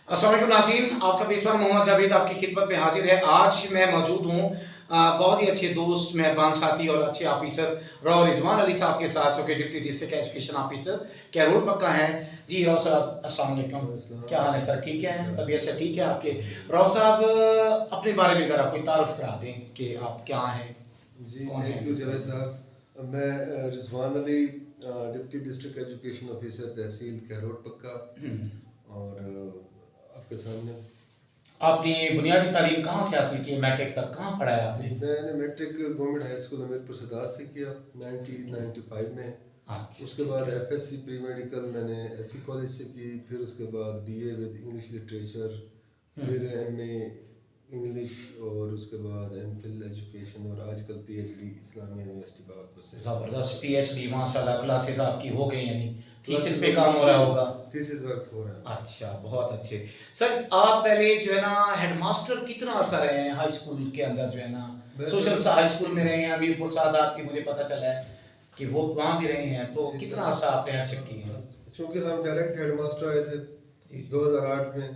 अस्सलाम वालेकुम नाज़रीन, आपका मेज़बान मोहम्मद जावेद आपकी खिदमत में हाजिर है। आज मैं मौजूद हूँ बहुत ही अच्छे दोस्त, मेहरबान साथी और अच्छे ऑफिसर राव रिजवान अली साहब के साथ, जो कि deputy district education officer Carol पक्का हैं। जी राव साहब, अस्सलाम वालेकुम, क्या हाल है सर? ठीक है, तबीयत से ठीक है आपके? राव साहब, अपने बारे में ज़रा कोई तारुफ करा दें कि आप क्या हैं, जी कौन थैंक हैं? यू जावेद साहब। मैं Rizwan Ali, deputy district education officer तहसील कैरोट पक्का। और आपके सामने आपने बुनियादी तालीम कहाँ से हासिल की है? मैट्रिक तक कहाँ पढ़ा है आपने? मैंने matric government high school Hamirpur Sadat से किया 1995 में। अच्छा, उसके ठीक बाद है। एफएससी प्री मेडिकल मैंने एससी कॉलेज से की, फिर उसके बाद बीए विद इंग्लिश लिटरेचर, फिर एमए इंग्लिश, और उसके बाद एमफिल एजुकेशन, और आजकल पीएचडी इस्लामिया यूनिवर्सिटी भागलपुर से। जबरदस्त पीएचडी, माशाल्लाह, क्लासेस आपकी हो गई, यानी थीसिस पे काम हो रहा होगा। थीसिस वर्क हो रहा है। अच्छा, बहुत अच्छे। सर, आप पहले जो है ना हेडमास्टर कितना अर्सा रहे हैं हाई स्कूल के अंदर, जो है ना सोशल हाई स्कूल में रहे हैं हमीरपुर सादात की, मुझे पता चला है कि वो वहाँ भी रहे हैं, तो कितना अर्सा आपने हेडशिप की है? चूँकि हम डायरेक्ट हेडमास्टर आए थे 2008 में,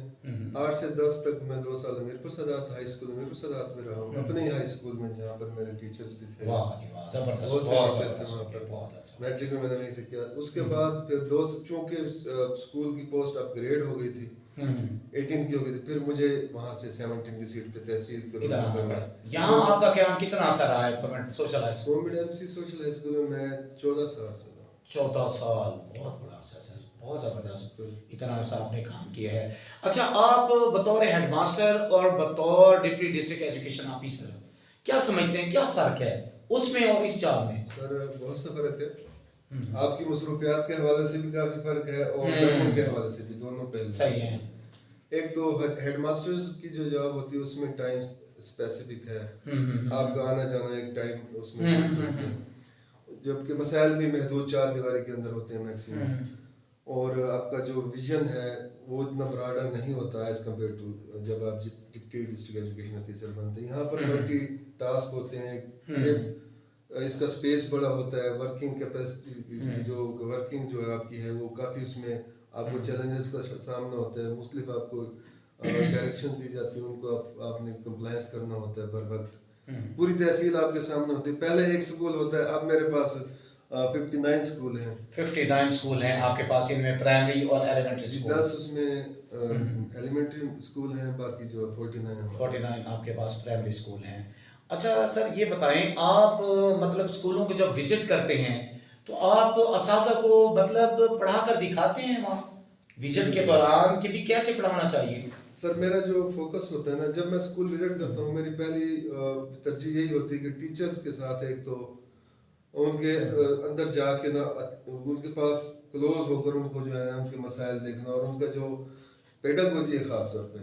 8 से 10 तक मैं 2 साल हमीरपुर सदात हाई स्कूल हमीरपुर सदात में रहा हूँ, अपने ही हाई स्कूल में, जहाँ पर मेरे टीचर्स भी थे। वाह जी वाह, जबरदस्त, बहुत से बहुत टीचर्स थे जबरदस्त, वहाँ पर। बहुत अच्छा। मैट्रिक में मैंने वहीं से किया। उसके बाद फिर दो, चूँकि स्कूल की पोस्ट अपग्रेड हो गई थी, 18 की हो गई थी, फिर मुझे वहाँ से 17 की सीट पे तहसील के इधर आना पड़ा। यहाँ आपका क्या कितना अर्सा रहा है government social high school? Government MC social high school में मैं 14 साल से रहा। 14 साल, बहुत बड़ा अर्सा सर, बहुत ज़बरदस्त, इतना अर्सा आपने काम किया है। अच्छा, आप बतौर हेडमास्टर और बतौर डिप्टी डिस्ट्रिक्ट एजुकेशन ऑफिसर क्या समझते हैं, क्या फ़र्क है उसमें और इस जॉब में? सर बहुत सा फ़र्क है। आपकी मसरूफियात के हवाले से भी काफ़ी फ़र्क है, और लर्निंग के हवाले से भी, दोनों पहलू सही है। एक तो हेडमास्टर्स की जो जॉब होती है उसमें टाइम स्पेसिफिक है, आपका आना जाना एक टाइम उसमें होती है, जबकि मसाइल भी महदूद 4 दीवारी के अंदर होते हैं मैक्सिमम, और आपका जो विजन है वो इतना ब्रॉडर नहीं होता है एज कम्पेयर टू जब आप डिप्टी डिस्ट्रिक्ट एजुकेशन ऑफिसर बनते हैं। यहाँ पर मल्टी टास्क होते हैं, इसका स्पेस बड़ा होता है, वर्किंग कैपेसिटी जो वर्किंग जो है आपकी है वो काफ़ी, उसमें आपको चैलेंजेस का सामना होता है, मुख्तलिफ आपको डायरेक्शन दी जाती है, उनको आपने कंप्लायंस करना होता है बर वक्त। पूरी तहसील आपके सामने होती है। पहले एक स्कूल होता है, अब मेरे पास 59 स्कूल हैं। 59 स्कूल हैं आपके पास, इनमें प्राइमरी और एलिमेंट्री स्कूल? 10 उसमें एलिमेंट्री स्कूल हैं, बाकी जो 49 आपके पास प्राइमरी स्कूल हैं। अच्छा सर, ये बताएं आप मतलब स्कूलों को जब विजिट करते हैं तो आप असातिज़ा को मतलब पढ़ा कर दिखाते हैं वहाँ विजिट के दौरान कि भी कैसे पढ़ाना चाहिए? सर मेरा जो फोकस होता है ना, जब मैं स्कूल विजिट करता हूँ, मेरी पहली तरजीह यही होती है कि टीचर्स के साथ एक तो उनके अंदर जाके ना, उनके पास क्लोज होकर उनको जो है ना उनके मसाइल देखना, और उनका जो पेडागोजी है, खास तौर पे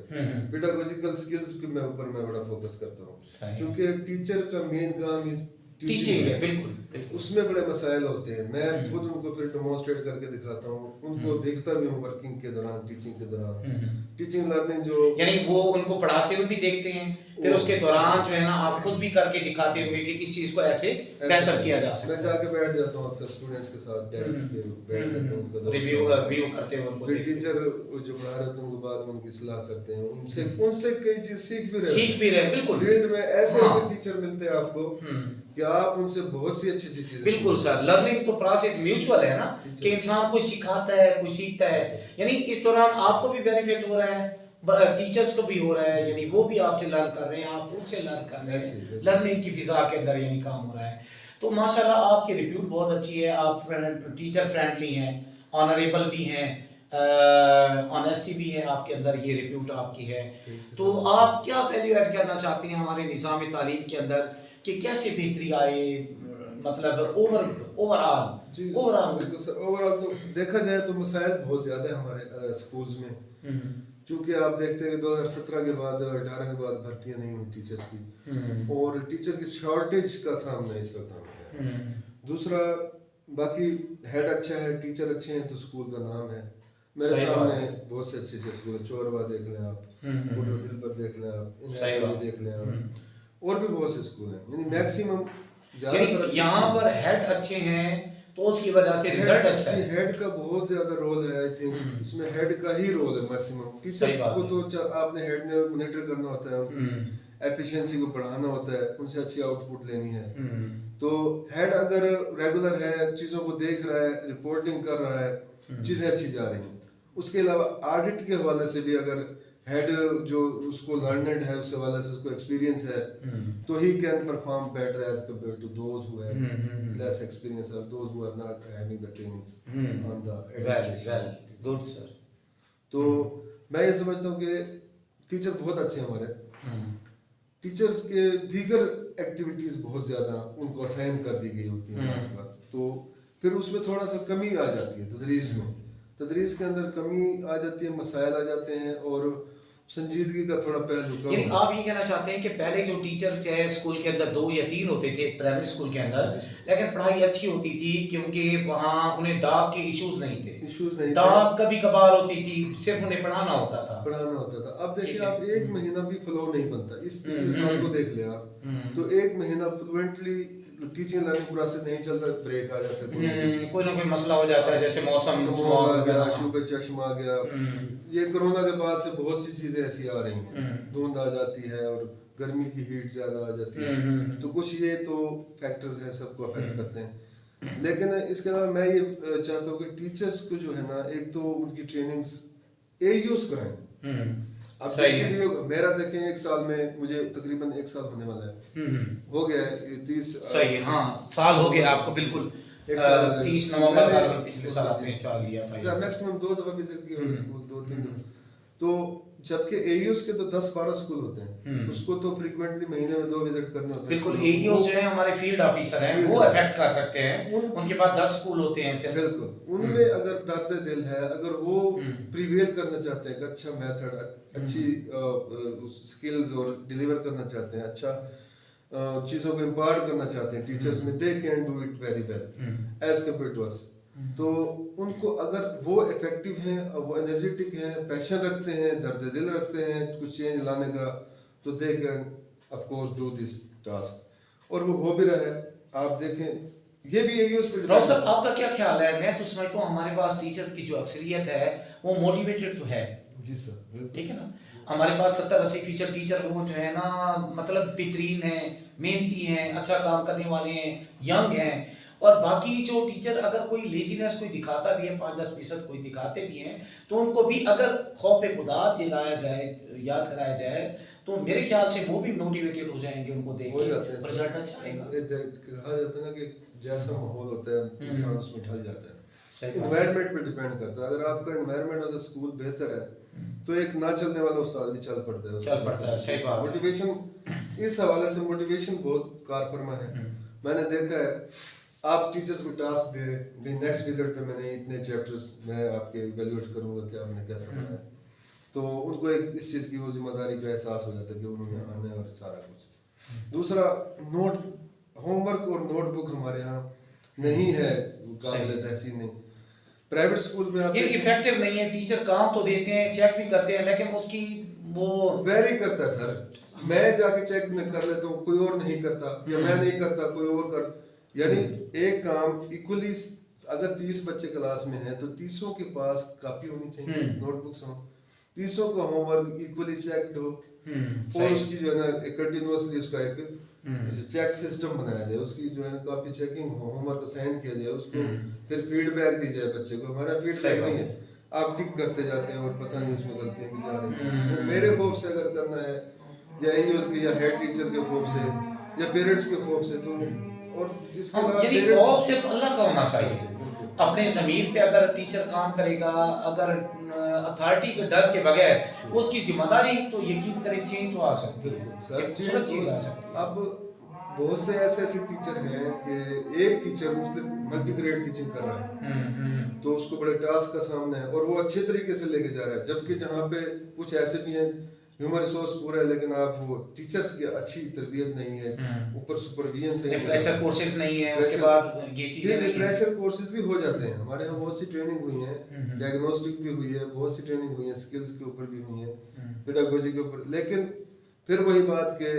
पेडागोजिकल स्किल्स के मैं ऊपर मैं बड़ा फोकस करता हूँ, क्योंकि टीचर का मेन काम टीचिंग है। बिल्कुल, उसमें बड़े मसाइल होते हैं। मैं खुद उनको फिर डेमोन्स्ट्रेट करके दिखाता हूँ, उनको देखता भी हूँ वर्किंग के दौरान, टीचिंग के दौरान, टीचिंग लर्निंग जो, यानी वो उनको पढ़ाते हुए भी देखते हैं, फिर उसके दौरान जो है ना आप खुद भी करके दिखाते होंगे कि इस चीज़ को ऐसे बेहतर किया जा सकता है। मैं जाके बैठ जाता हूँ अक्सर स्टूडेंट्स के साथ, डेस्क पे बैठ जाते हैं, उनका रिव्यू करते हुए उनको फिर टीचर जो पढ़ा रहे होते हैं उनको बाद में उनकी सलाह करते हैं, उनसे कई चीज़ सीख भी रहे। बिल्कुल, फील्ड में ऐसे टीचर मिलते हैं आपको कि आप उनसे बहुत सी अच्छी चीज़ें। बिल्कुल सर, लर्निंग तो प्रोसेस म्यूचुअल है ना, कि इंसान कोई सिखाता है, कोई सीखता है, यानी इस दौरान आपको भी बेनिफिट हो रहा है, टीचर्स को भी हो रहा है, यानी वो भी आपसे लर्न कर रहे हैं, आप उनसे लर्न कर रहे हैं, लर्निंग की फिजा के अंदर यानी काम हो रहा है। तो माशाल्लाह आपकी रिप्यूट बहुत अच्छी है, आप टीचर फ्रेंडली हैं, ऑनरेबल भी हैं, ऑनेस्टी भी है आपके अंदर, ये रिप्यूट आपकी है। तो आप क्या वैल्यू ऐड करना चाहते हैं हमारे निज़ाम तालीम के अंदर कि कैसे बेहतरी आए, मतलब ओवरऑल? ओवरऑल तो देखा जाए तो मसाइल बहुत ज़्यादा है हमारे स्कूल्स में, चूँकि आप देखते हैं कि 2017 के बाद 18 के बाद भर्तियाँ नहीं हुई टीचर्स की, और टीचर की शॉर्टेज का सामना इस वक्त हमें है। दूसरा, बाकी हेड अच्छा है, टीचर अच्छे हैं, तो स्कूल का नाम है। मेरे सामने बहुत से अच्छे स्कूल हैं, चोरवा देख लें आप, दिल पर देख लें आप, देख लें आप, और भी बहुत से स्कूल हैं, यानी मैक्सिमम यहाँ पर हेड अच्छे हैं تو اس کی وجہ سے رزلٹ اچھا ہے. ہیڈ کا بہت زیادہ رول ہے آئی تھنک اس میں ہیڈ کا ہی رول ہے میکسیمم. ٹیچرس کو تو آپ نے ہیڈ نے مانیٹر کرنا ہوتا ہے, ایفیشینسی کو بڑھانا ہوتا ہے, ان سے اچھی آؤٹ پٹ لینی ہے. تو ہیڈ اگر ریگولر ہے, چیزوں کو دیکھ رہا ہے, رپورٹنگ کر رہا ہے, چیزیں اچھی جا رہی ہیں. اس کے علاوہ آڈٹ کے حوالے سے بھی اگر ہیڈ جو اس کو لرنڈ ہے, اس حوالے سے اس کو ایکسپیرینس ہے, تو he can perform better as compare to those who have less experience اور those who are not having the trainings on the administration. Good sir. تو میں یہ سمجھتا ہوں کہ ٹیچر بہت اچھے ہیں ہمارے. ٹیچرس کے دیگر ایکٹیویٹیز بہت زیادہ ان کو اسائن کر دی گئی ہوتی ہیں بعض اوقات, تو پھر اس میں تھوڑا سا کمی آ جاتی ہے تدریس میں. تدریس کے اندر کمی آ جاتی ہے, مسائل آ جاتے ہیں, اور سنجیدگی کا تھوڑا پہلو کم. یعنی آپ یہ کہنا چاہتے ہیں کہ پہلے جو ٹیچر چاہے اسکول کے اندر 2 یا 3 ہوتے تھے پرائمری اسکول کے اندر, لیکن پڑھائی اچھی ہوتی تھی کیونکہ وہاں انہیں ڈاک کے ایشوز نہیں تھے. ڈاک کبھی کبھار ہوتی تھی, صرف انہیں پڑھانا ہوتا تھا. اب دیکھیں آپ ایک مہینہ بھی فلو نہیں بنتا. اس پچھلے سال کو دیکھ لیں آپ, تو ایک مہینہ فلوئنٹلی ٹیچنگ لرننگ پروسیس نہیں چلتا, بریک آ جاتا ہے, کوئی نہ کوئی مسئلہ ہو جاتا ہے, جیسے موسم آ گیا, شوبے چشم آ گیا. یہ کرونا کے بعد سے بہت سی چیزیں ایسی آ رہی ہیں, دھند آ جاتی ہے اور گرمی کی ہیٹ زیادہ آ جاتی ہے. تو کچھ یہ تو فیکٹرز ہیں, سب کو افیکٹ کرتے ہیں. لیکن اس کے علاوہ میں یہ چاہتا ہوں کہ ٹیچرس کو جو ہے نا, ایک تو ان کی ٹریننگز AUs کرائیں. اب میرا دیکھیں ایک سال میں مجھے تقریباً 1 سال ہونے والا ہے, ہو گیا ہے 30. صحیح, ہاں سال ہو گیا آپ کو بالکل. 30 نومبر کا پچھلے سال آپ نے چال لیا تھا. میکسیمم 2 دفعہ وزٹ کیا اسکول, 2-3 دفعہ. تو جبکہ AUs کے تو 10-12 اسکول ہوتے ہیں, اس کو تو فریکوینٹلی مہینے میں 2 وزٹ کرنے ہوتے ہیں. بالکل, AUs جو ہیں ہمارے فیلڈ آفیسر ہیں, وہ افیکٹ کر سکتے ہیں. ان کے پاس 10 اسکول ہوتے ہیں. بالکل, ان میں اگر درد دل ہے, اگر وہ پریویل کرنا چاہتے ہیں, اچھا میتھڈ, اچھی اسکلز اور ڈیلیور کرنا چاہتے ہیں, اچھا چیزوں کو امپارٹ کرنا چاہتے ہیں ٹیچرز میں, they can do it very well as compare to us. تو ان کو اگر وہ افیکٹو ہیں, وہ انرجیٹک ہیں, پیشن رکھتے ہیں, درد دل رکھتے ہیں کچھ چینج لانے کا, تو they can of course do this task, اور وہ ہو بھی رہا ہے. آپ دیکھیں یہ بھی AUs پہ. راؤ صاحب آپ کا کیا خیال ہے؟ میں تو سمجھتا ہوں ہمارے پاس ٹیچرز کی جو اکثریت ہے وہ موٹیویٹڈ تو ہے. جی سر, ٹھیک ہے نا. ہمارے پاس 70-80% ٹیچر وہ جو ہے نا, مطلب بہترین ہیں, محنتی ہیں, اچھا کام کرنے والے ہیں, ینگ ہیں. اور باقی جو ٹیچر اگر کوئی لیزینس کوئی دکھاتا بھی ہے, 5-10% کوئی دکھاتے بھی ہیں, تو ان کو بھی اگر خوف خدا دلایا جائے, یاد کرایا جائے, تو میرے خیال سے وہ بھی موٹیویٹڈ ہو جائیں گے ان کو دیکھ کے, رزلٹ اچھا آئے گا. کہا جاتا ہے نا کہ جیسا ماحول ہوتا ہے انسان اس میں ڈھل جاتا ہے. انوائرمنٹ پہ ڈیپینڈ کرتا ہے. اگر آپ کا انوائرمنٹ اور اسکول بہتر ہے تو ایک نہ چلنے والا استاد بھی چل پڑتا ہے. صحیح بات. موٹیویشن, اس حوالے سے موٹیویشن بہت کار فرما ہے. میں نے دیکھا ہے, آپ ٹیچرز کو ٹاسک دیں, نیکسٹ وزٹ پہ میں نے اتنے چیپٹرز میں آپ کے ایویلویٹ کروں گا کہ آپ نے کیسا پڑھا ہے, تو ان کو ایک اس چیز کی وہ ذمہ داری کا احساس ہو جاتا ہے کہ انہوں نے آنا ہے اور سارا کچھ. دوسرا, ہوم ورک اور نوٹ بک ہمارے یہاں نہیں ہے, قابل تحسین نہیں. پرائیویٹ اسکول میں آپ افیکٹو نہیں ہے. ٹیچر کام تو دیتے ہیں, چیک بھی کرتے ہیں, لیکن اس کی وہ ویری کرتا ہے سر. میں جا کے چیک میں کر لیتا ہوں, کوئی اور نہیں کرتا, یا میں نہیں کرتا کوئی اور کر. یعنی ایک کام ایکولی, اگر 30 بچے کلاس میں ہیں تو 30 کے پاس کاپی ہونی چاہیے, نوٹ بکس ہوں, 30 کا ہوم ورک ایکولی چیکڈ ہو, اور اس کی جو ہے نا کنٹینیوسلی اس کا ایک چیک سسٹم بنایا جائے, اس کی جو ہے کاپی چیکنگ ہو, ہوم ورک اسائن کیا جائے, اس کو پھر فیڈ بیک دی جائے بچے کو. ہمارا فیڈ بیک نہیں ہے, آپ ٹک کرتے جاتے ہیں اور پتہ نہیں اس میں غلطیاں بھی جا رہی ہیں. وہ میرے خوف سے اگر کرنا ہے, یا AUs کے یا ہیڈ ٹیچر کے خوف سے, یا پیرنٹس کے خوف سے, تو اور اس کے علاوہ یعنی خوف صرف اللہ کا ہونا چاہیے. اپنے ضمیر پہ اگر ٹیچر کام کرے گا, اگر اتھارٹی کے ڈر کے بغیر, اس کی ذمہ داری, تو یقین کریں چینج تو آ سکتی ہے, چینج آ سکتی ہے. اب بہت سے ایسے ٹیچر ہیں کہ ایک ٹیچر ملٹی گریڈ ٹیچنگ کر رہا ہے, تو اس کو بڑے ٹاسک کا سامنا ہے, اور وہ اچھے طریقے سے لے کے جا رہا ہے. جبکہ جہاں پہ کچھ ایسے بھی ہیں ہیومن ریسورس پورا ہے, لیکن آپ وہ ٹیچرز کی اچھی تربیت نہیں ہے, اوپر سپرویژن سے ریفریشر کورسز نہیں ہے, اس کے بعد یہ چیزیں نہیں ہیں. ریفریشر کورسز بھی ہو جاتے ہیں ہمارے یہاں, بہت سی ٹریننگ ہوئی ہیں, ڈائگنوسٹک بھی ہوئی ہے, بہت سی ٹریننگ ہوئی ہیں, سکلز کے اوپر بھی ہوئی ہیں, پیڈاگوجی کے اوپر. لیکن پھر وہی بات کہ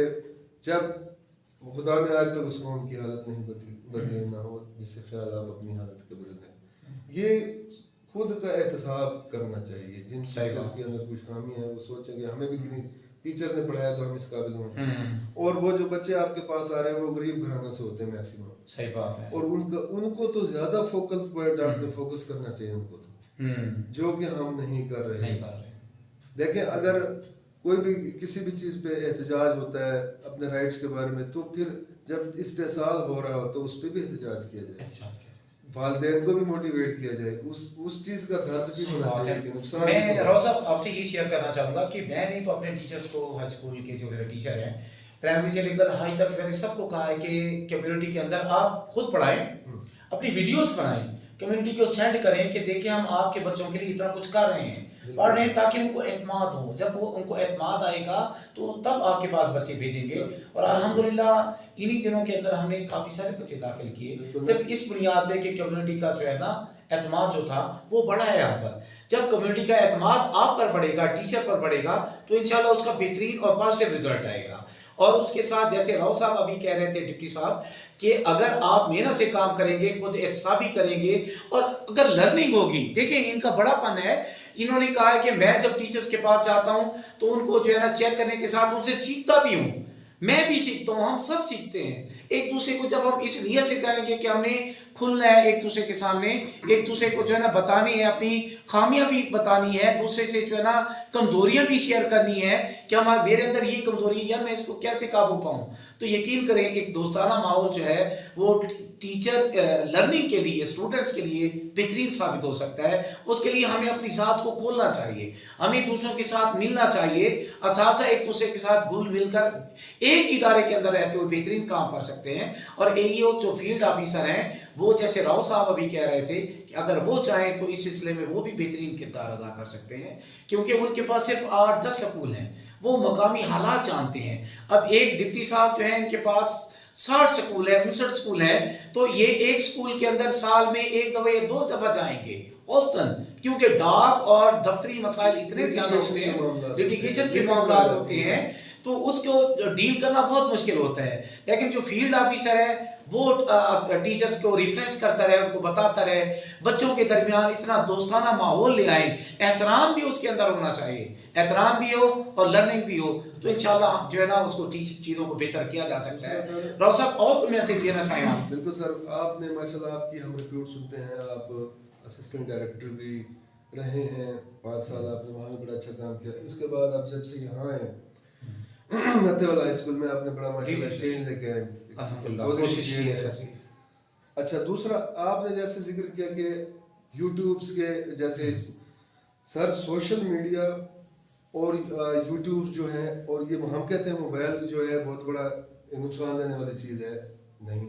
جب खुदा ने आज तक उस कौम की हालत नहीं बदली ना हो जिससे ख्याल आप अपनी हालत के बदलें। ये खुद का एहतसाब करना चाहिए। जिन टीचर्स के अंदर कुछ खामी है वो सोचें कि हमें भी किसी टीचर ने पढ़ाया तो हम इस काबिल हों। और वो जो बच्चे आपके पास आ रहे हैं वो गरीब घरानों से होते हैं मैक्सिमम। सही बात है। और उनको तो ज्यादा फोकल पॉइंट आपने फोकस करना चाहिए उनको तो, जो कि हम नहीं कर रहे हैं। देखें, अगर कोई भी किसी भी चीज़ पे एहतजाज होता है अपने राइट्स के बारे में, तो फिर जब इस्तेसाल हो रहा हो तो उस पर भी एहतजाज किया जाए, वालिदैन को भी मोटिवेट किया जाए, उस चीज़ का दर्द भी होना चाहिए कि नुकसान। मैं राव साहब आपसे ये शेयर करना चाहूँगा कि मैंने तो अपने टीचर्स को, हाई स्कूल के जो मेरे टीचर हैं, प्राइमरी से लेकर हाई तक, मैंने सबको कहा है कि कम्युनिटी के अंदर आप खुद पढ़ाएं, अपनी वीडियोस बनाएं, कम्युनिटी को सेंड करें कि देखिए हम आपके बच्चों के लिए इतना कुछ कर रहे हैं, पढ़ रहे हैं, ताकि उनको एतमाद हो। जब वो उनको एतमाद आएगा तो तब आपके पास बच्चे भेजेंगे। और अल्हम्दुलिल्लाह इन्हीं दिनों के अंदर हमने काफ़ी सारे बच्चे दाखिल किए, सिर्फ इस बुनियाद पे कि कम्युनिटी का जो है ना एतमाद जो था वो बढ़ा है आप पर। जब कम्युनिटी का एतमाद आप पर बढ़ेगा, टीचर पर बढ़ेगा, तो इंशाल्लाह उसका बेहतरीन और पॉजिटिव रिजल्ट आएगा। और उसके साथ जैसे राव साहब अभी कह रहे थे, डिप्टी साहब, कि अगर आप मेहनत से काम करेंगे, खुद एहतसाबी करेंगे और अगर लर्निंग होगी, देखें इनका बड़ापन है। इन्होंने कहा है कि मैं जब टीचर्स के पास जाता हूँ तो उनको जो है ना चेक करने के साथ उनसे सीखता भी हूँ, मैं भी सीखता हूँ, हम सब सीखते हैं एक दूसरे को। जब हम इस नियत से जाएंगे कि हमने खुलना है एक दूसरे के सामने, एक दूसरे को जो है ना बतानी है, अपनी खामियां भी बतानी है, दूसरे से जो है ना कमजोरियां भी शेयर करनी है कि हमारे मेरे अंदर ये कमजोरी है यार, मैं इसको कैसे काबू पाऊँ, तो यकीन करें एक दोस्ताना माहौल जो है वो टीचर लर्निंग के लिए, स्टूडेंट्स के लिए बेहतरीन साबित हो सकता है। उसके लिए हमें अपनी ज़ात को खोलना चाहिए, हमें दूसरों के साथ मिलना चाहिए। असातिज़ा एक दूसरे के साथ घुल मिलकर एक इदारे के अंदर रहते हुए बेहतरीन काम कर सकते हैं। और AEO जो फील्ड ऑफिसर हैं, वो जैसे राव साहब अभी कह रहे थे कि अगर वो चाहें तो इस सिलसिले में वो भी बेहतरीन किरदार अदा कर सकते हैं, क्योंकि उनके पास सिर्फ 8-10 स्कूल हैं, वो मकामी हालात जानते हैं। अब एक डिप्टी साहब जो है इनके पास 60 स्कूल है, 59 स्कूल है, तो ये एक स्कूल के अंदर साल में एक दफा या 2 दफा जाएंगे औसतन, क्योंकि डाक और दफ्तरी मसाइल इतने ज्यादा होते हैं, लिटिगेशन के मामला होते हैं, तो उसको डील करना बहुत मुश्किल होता है। लेकिन जो फील्ड ऑफिसर है वो टीचर्स को रिफ्रेश करता रहे, उनको बताता रहे, बच्चों के दरमियान इतना दोस्ताना माहौल ले आए, एहतराम भी उसके अंदर होना चाहिए, एहतराम भी हो और लर्निंग भी हो, तो इंशाल्लाह जो है ना उसको चीज़ों को बेहतर किया जा सकता है। राव साहब और कोई मैसेज देना चाहें आप? बिल्कुल सर, आपने माशाल्लाह आपकी हम रिपोर्ट सुनते हैं, आप असिस्टेंट डायरेक्टर भी रहे हैं, 5 साल आपने वहाँ भी बड़ा अच्छा काम किया। उसके बाद आप जब से यहाँ आए मध्य वाला हाई स्कूल में, आपने बड़ा माशाल्लाह चेंज लेके आए, कोशिश की है सर। अच्छा, दूसरा आपने जैसे जिक्र किया कि यूट्यूब्स के जैसे सर सोशल मीडिया और यूट्यूब जो है, और ये हम कहते हैं मोबाइल जो है बहुत बड़ा नुकसान देने वाली चीज़ है, नहीं,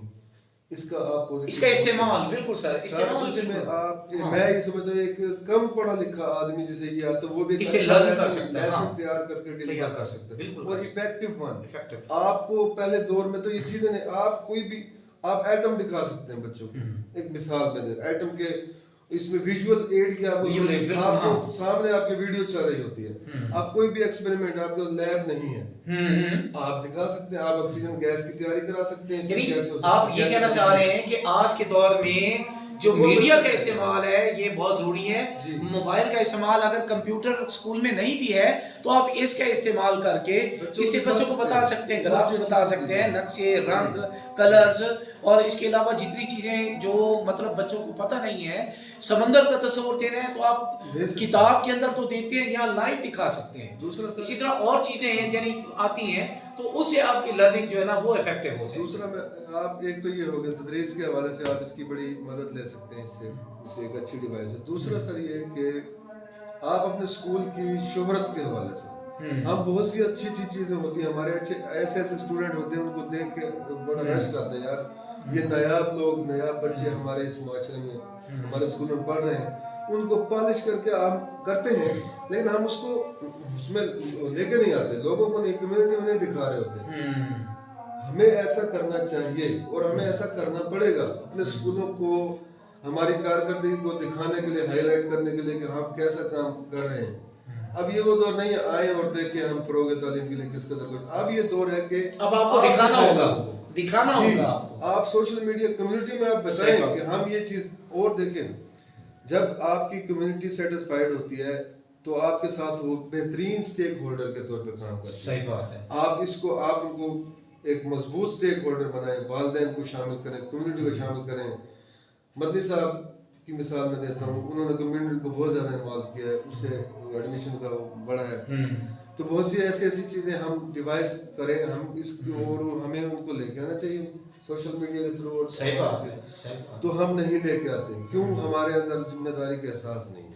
इसका आप इसका इस्तेमाल बिल्कुल सर, इस्तेमाल में आप मैं ये समझता हूँ एक कम पढ़ा लिखा आदमी जिसे ये आता है वो भी इसे लर्न कर सकता है, लेसन तैयार करके डिलीवर कर सकता है, बिल्कुल, और इफेक्टिव वन। आपको पहले दौर में तो ये चीजें नहीं, आप कोई भी आप एटम दिखा सकते हैं बच्चों को, एक मिसाल में एटम के इसमें विजुअल एड की आपको सामने आपकी वीडियो चल रही होती है, आप कोई भी एक्सपेरिमेंट, आपके लैब नहीं है, आप दिखा सकते हैं, आप ऑक्सीजन गैस की तैयारी करा सकते हैं। आप ये कहना चाह रहे हैं कि आज के दौर में जो मीडिया का इस्तेमाल है ये बहुत जरूरी है, मोबाइल का इस्तेमाल अगर कंप्यूटर स्कूल में नहीं भी है तो आप इसका इस्तेमाल करके इससे बच्चों को बता सकते हैं, ग्राफ्स बता सकते हैं, नक्शे, रंग, कलर्स, और इसके अलावा जितनी चीजें जो मतलब बच्चों को पता नहीं है, समंदर का तस्वीर दे रहे हैं तो आप किताब के अंदर तो देते हैं, यहाँ लाइव दिखा सकते हैं। इसी तरह और चीजें हैं यानी आती हैं, तो उससे आपकी लर्निंग जो है ना वो इफेक्टिव हो जाए। दूसरा में आप एक तो ये हो गया तदरीस के हवाले से आप इसकी बड़ी मदद ले सकते हैं, इससे एक अच्छी डिवाइस है। दूसरा सर ये कि आप अपने स्कूल की शोहरत के हवाले से, हम बहुत सी अच्छी अच्छी चीजें होती हैं, हमारे अच्छे ऐसे स्टूडेंट होते हैं, उनको देख के बड़ा रश आता है, यार ये नायाब लोग, नायाब बच्चे हमारे इस माशरे में हमारे स्कूल में पढ़ रहे हैं, उनको पॉलिश करके हम करते हैं, लेकिन हम उसको उसमें लेके नहीं आते, लोगों को नहीं, कम्युनिटी में नहीं दिखा रहे होते। हमें ऐसा करना चाहिए और हमें ऐसा करना पड़ेगा, अपने स्कूलों को हमारी कारकर्दगी को दिखाने के लिए, हाईलाइट करने के लिए कि हम कैसा काम कर रहे हैं। अब ये वो दौर नहीं है आए और देखें हम फरोग तालीम के लिए किस कदर कुछ, अब ये दौर है कि अब आपको दिखाना होगा, दिखाना होगा आपको। आप सोशल मीडिया कम्युनिटी में आप बताएं कि हम ये चीज, और देखें जब आपकी कम्युनिटी सेटिस्फाइड होती है तो आपके साथ वो बेहतरीन स्टेक होल्डर के तौर पे काम करते हैं। सही बात है। आप उनको एक मजबूत स्टेक होल्डर बनाएं, वालिदैन को शामिल करें, कम्युनिटी को शामिल करें। मदनी साहब की मिसाल मैं देता हूँ, उन्होंने कम्युनिटी को बहुत ज़्यादा इन्वॉल्व किया है, उससे एडमिशन का बड़ा है। तो बहुत सी ऐसी चीज़ें हम डिवाइस करें, हम इसको, और हमें उनको लेके आना चाहिए सोशल मीडिया के थ्रू। सही बात है। तो हम नहीं लेके आते क्यों? हमारे अंदर जिम्मेदारी का एहसास नहीं है।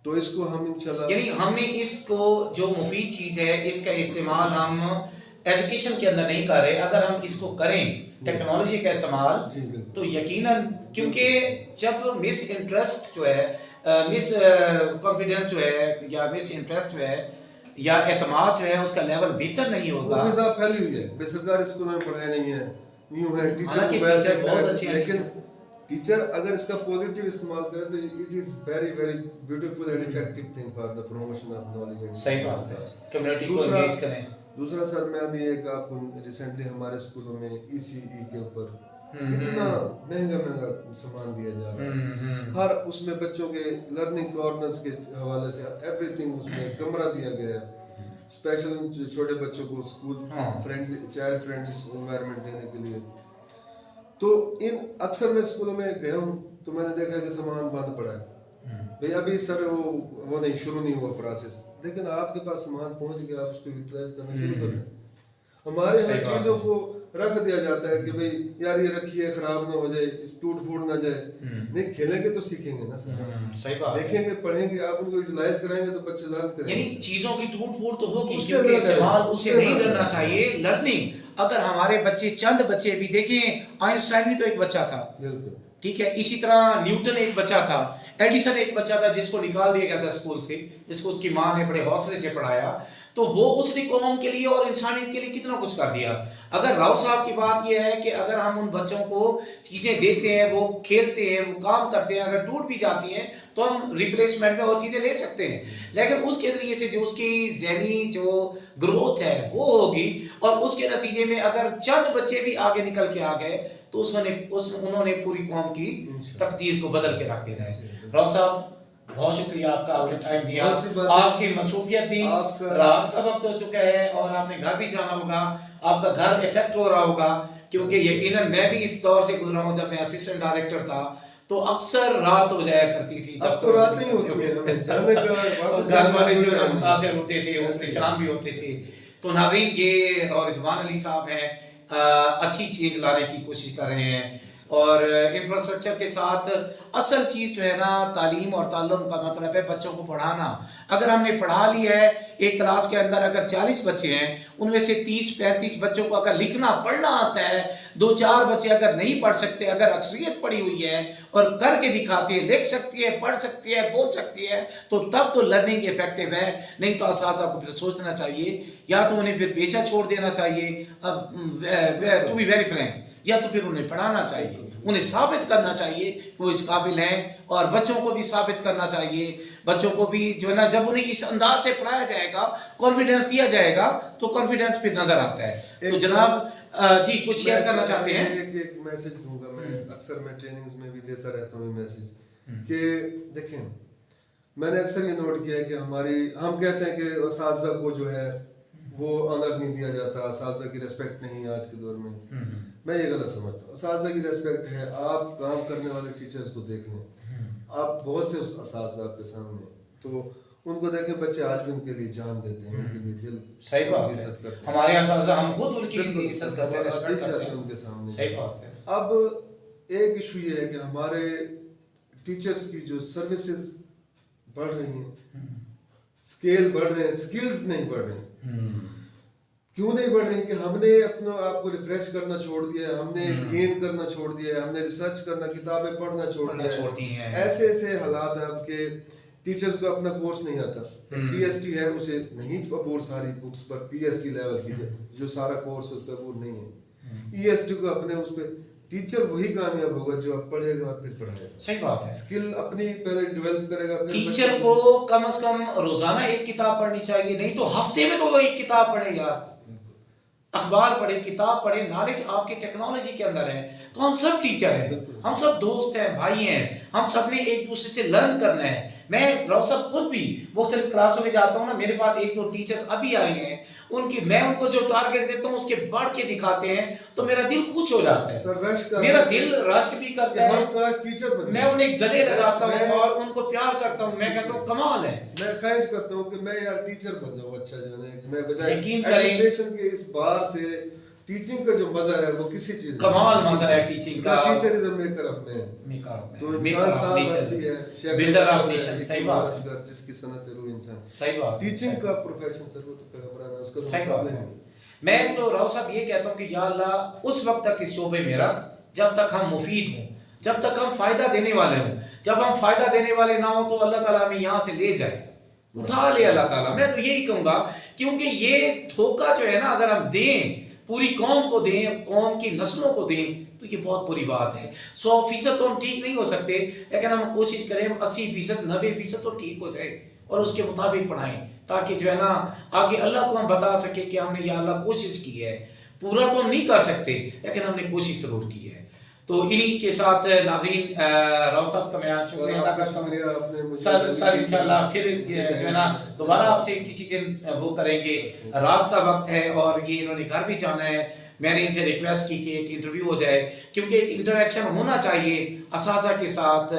तो इसको हम इंशाल्लाह, यानी हमने इसको जो मुफीद चीज़ है इसका इस्तेमाल हम एजुकेशन के अंदर नहीं कर रहे। अगर हम इसको करें टेक्नोलॉजी का इस्तेमाल तो यकीनन, क्योंकि जब मिस इंटरेस्ट जो है, मिस कॉन्फिडेंस जो है, या मिस इंटरेस्ट जो है, या एतमाद जो है, उसका लेवल बेहतर नहीं होगा। वो फिजा फैली हुई है, बेसरकारी स्कूलों में पढ़ाई नहीं है, यूं है टीचर बहुत अच्छे हैं, लेकिन टीचर अगर इसका पॉजिटिव इस्तेमाल करे तो it is very very beautiful and effective thing for the promotion of knowledge. सही बात है, कम्युनिटी को एंगेज करें। दूसरा सर, मैं अभी एक आपको रिसेंटली हमारे स्कूलों में ECE के ऊपर इतना महंगा सामान दिया जा रहा है, हर उसमें बच्चों के लर्निंग कॉर्नर्स के हवाले से एवरीथिंग, उसमें कमरा दिया गया है स्पेशल छोटे बच्चों को school friendly, child friendly environment देने के लिए। तो इन अक्सर मैं स्कूलों में गया हूँ तो मैंने देखा कि सामान बंद पड़ा है, भाई अभी सर वो नहीं, शुरू नहीं हुआ प्रोसेस। लेकिन आपके पास सामान पहुंच गया, आप उसको यूटिलाइज करना शुरू कर दें। हमारे यहाँ चीज़ों को रख दिया जाता है कि भाई यार ये रखिए, खराब ना हो जाए, टूट फूट ना जाए। नहीं, खेलेंगे तो सीखेंगे ना सर। सही बात, देखेंगे, पढ़ेंगे, आप उनको यूटिलाइज कराएंगे तो बच्चे लर्न करेंगे। यानी चीजों की टूट फूट तो होगी, क्योंकि इस्तेमाल उससे नहीं डरना चाहिए। लर्निंग, अगर हमारे बच्चे, चंद बच्चे भी देखें, आइंस्टाइन भी तो एक बच्चा था, ठीक है, इसी तरह न्यूटन एक बच्चा था, एडिसन एक बच्चा था जिसको निकाल दिया गया था स्कूल से, जिसको उसकी माँ ने बड़े हौसले से पढ़ाया। तो वो उसने कौम के लिए और इंसानियत के लिए कितना कुछ कर दिया। अगर राव साहब की बात यह है कि अगर हम उन बच्चों को चीज़ें देते हैं, वो खेलते हैं, वो काम करते हैं, अगर टूट भी जाती हैं तो हम रिप्लेसमेंट में वो चीज़ें ले सकते हैं, लेकिन उसके ज़रिए से जो उसकी ज़हनी जो ग्रोथ है वो होगी। और उसके नतीजे में अगर चंद बच्चे भी आगे निकल के आ गए तो उन्होंने पूरी कौम की तकदीर को बदल के रख देना है। राव साहब, बहुत शुक्रिया आपका, आपने टाइम दिया, आपकी मसरूफियत थी, रात का वक्त हो चुका है और आपने घर भी जाना होगा, आपका घर इफेक्ट हो रहा होगा, क्योंकि यकीनन मैं भी इस दौर से गुजरा हूँ। जब मैं असिस्टेंट डायरेक्टर था तो अक्सर रात हो जाया करती थी, अब तो रात नहीं होती है, जाने का घर वाले जो है मुतासिर होते थे, वो परेशान भी होते थे। तो नाज़रीन, ये और रिदवान अली साहब हैं, अच्छी चीज़ लाने की कोशिश कर रहे हैं, और इंफ्रास्ट्रक्चर के साथ असल चीज़ जो है ना, तालीम और ताल्लुम का मतलब है बच्चों को पढ़ाना। अगर हमने पढ़ा लिया है, एक क्लास के अंदर अगर 40 बच्चे हैं, उनमें से 30-35 बच्चों को अगर लिखना पढ़ना आता है, 2-4 बच्चे अगर नहीं पढ़ सकते, अगर अक्सरियत पढ़ी हुई है और करके दिखाती है, लिख सकती है, पढ़ सकती है, बोल सकती है, तो तब तो लर्निंग इफेक्टिव है। नहीं तो असातिज़ा को फिर सोचना चाहिए, या तो उन्हें फिर पेशा छोड़ देना चाहिए, टू बी वेरी फ्रैंक, या तो फिर उन्हें पढ़ाना चाहिए, उन्हें साबित करना चाहिए वो इस काबिल हैं, और बच्चों को भी साबित करना चाहिए। बच्चों को भी जो है ना, जब उन्हें इस अंदाज से पढ़ाया जाएगा, कॉन्फिडेंस दिया जाएगा, तो कॉन्फिडेंस फिर नजर आता है। तो जनाब जी, कुछ शेयर करना चाहते हैं? एक मैसेज दूंगा मैं, अक्सर मैं ट्रेनिंग्स में भी देता रहता हूँ मैसेज, कि देखें, मैंने अक्सर ये नोट किया है कि हम कहते हैं कि असातिज़ा को जो है वो ऑनर नहीं दिया जाता, असातिज़ा की रेस्पेक्ट नहीं है आज के दौर में। मैं ये गलत समझता हूँ, असातिज़ा की रेस्पेक्ट है। आप काम करने वाले टीचर्स को देख लें, आप बहुत से असातिज़ा आपके सामने, तो उनको देखें, बच्चे आज भी उनके लिए जान देते हैं, उनके लिए दिल, सही बात है, हमारे असातिज़ा हम खुद उनकी इज्जत करते हैं, रिस्पेक्ट करते हैं उनके सामने। सही बात है। अब एक इशू ये है कि हमारे टीचर्स की जो सर्विसेज बढ़ रही हैं, स्केल बढ़ रहे हैं, स्किल्स नहीं बढ़ रहे हैं। क्यों नहीं बढ़ रही? कि हमने अपने आप को रिफ्रेश करना छोड़ दिया है, हमने गेन करना छोड़ दिया है, हमने रिसर्च करना, किताबें पढ़ना छोड़ दिया है। ऐसे ऐसे हालात हैं अब के टीचर्स को अपना कोर्स नहीं आता, PhD है, उसे नहीं अबूर सारी बुक्स पर PhD लेवल की जो सारा कोर्स उस पर अबूर नहीं है। ESD को अपने उस पर टीचर वही कामयाब होगा जो अब पढ़ेगा और फिर पढ़ाएगा। सही बात है, स्किल अपनी पहले डेवलप करेगा। टीचर को कम से कम रोजाना एक किताब पढ़नी चाहिए, नहीं तो हफ्ते में तो वो एक किताब पढ़े यार। اخبار پڑھے، کتاب پڑھے، نالج آپ کے ٹیکنالوجی کے اندر ہے. تو ہم سب ٹیچر ہیں، ہم سب دوست ہیں، بھائی ہیں، ہم سب نے ایک دوسرے سے لرن کرنا ہے. میں روثب خود بھی مختلف کلاسوں میں جاتا ہوں نا، میرے پاس ایک دو ٹیچرز ابھی آئے ہیں، میں ان کو جو ٹارگٹ دیتا ہوں اس کے بڑھ کے دکھاتے ہیں تو میرا دل خوش ہو جاتا ہے، میرا دل رشک بھی کرتا ہے. میں انہیں گلے لگاتا ہوں اور ان کو پیار کرتا ہوں. میں کہتا ہوں کمال ہے. میں خواہش کرتا ہوں کہ میں یار ٹیچر بن جاؤں. اچھا جو ہے میں بجائے یقین کریں ایڈمنسٹریشن کے اس بار سے ٹیچنگ کا جو مزہ ہے وہ کسی چیز کمال مزہ ہے ٹیچنگ کا. Teacher is a maker of man. تو انسان صاحب ہستی ہے، بلڈر آف نیشن. صحیح بات ہے. جس کی صنعت روح انسان. صحیح بات. ٹیچنگ کا پروفیشن سر وہ تو پیغمبران ہے، اس کا صحیح بات ہے. میں تو راؤ صاحب یہ کہتا ہوں کہ یا اللہ اس وقت تک اس شعبے میں رکھ جب تک ہم مفید ہوں، جب تک ہم فائدہ دینے والے ہوں. جب ہم فائدہ دینے والے نہ ہوں تو اللہ تعالیٰ ہمیں یہاں سے لے جائے، اٹھا لے اللہ تعالیٰ. میں تو یہی کہوں گا، کیونکہ یہ دھوکہ جو ہے نا اگر ہم دیں پوری قوم کو دیں، قوم کی نسلوں کو دیں تو یہ بہت بری بات ہے. 100% تو ہم ٹھیک نہیں ہو سکتے، لیکن ہم کوشش کریں 80%، 90% تو ٹھیک ہو جائے اور اس کے مطابق پڑھائیں، تاکہ جو ہے نا آگے اللہ کو ہم بتا سکیں کہ ہم نے یا اللہ کوشش کی ہے. پورا تو ہم نہیں کر سکتے لیکن ہم نے کوشش ضرور کی ہے. تو انہی کے ساتھ ناظرین راؤ صاحب کا میں شکریہ ادا کرتا ہوں. سر انشاءاللہ پھر جو ہے نا دوبارہ آپ سے کسی دن وہ کریں گے. رات کا وقت ہے اور یہ انہوں نے گھر بھی جانا ہے. میں نے ان سے ریکویسٹ کی کہ ایک انٹرویو ہو جائے، کیونکہ ایک انٹریکشن ہونا چاہیے اساتذہ کے ساتھ،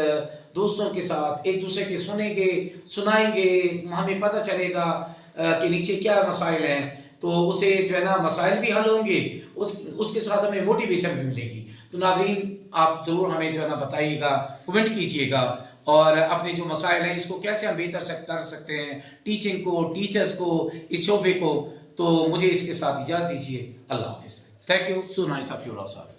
دوستوں کے ساتھ. ایک دوسرے کے سنیں گے، سنائیں گے، ہمیں پتہ چلے گا کہ نیچے کیا مسائل ہیں، تو اسے جو ہے نا مسائل بھی حل ہوں گے، اس کے ساتھ ہمیں موٹیویشن بھی ملے گی. تو ناظرین آپ ضرور ہمیں جو ہے نا بتائیے گا، کومنٹ کیجئے گا، اور اپنے جو مسائل ہیں اس کو کیسے ہم بہتر کر سکتے ہیں، ٹیچنگ کو، ٹیچرز کو، اس شعبے کو. تو مجھے اس کے ساتھ اجازت دیجیے. اللہ حافظ. Thank you. So nice of you Rao صاحب.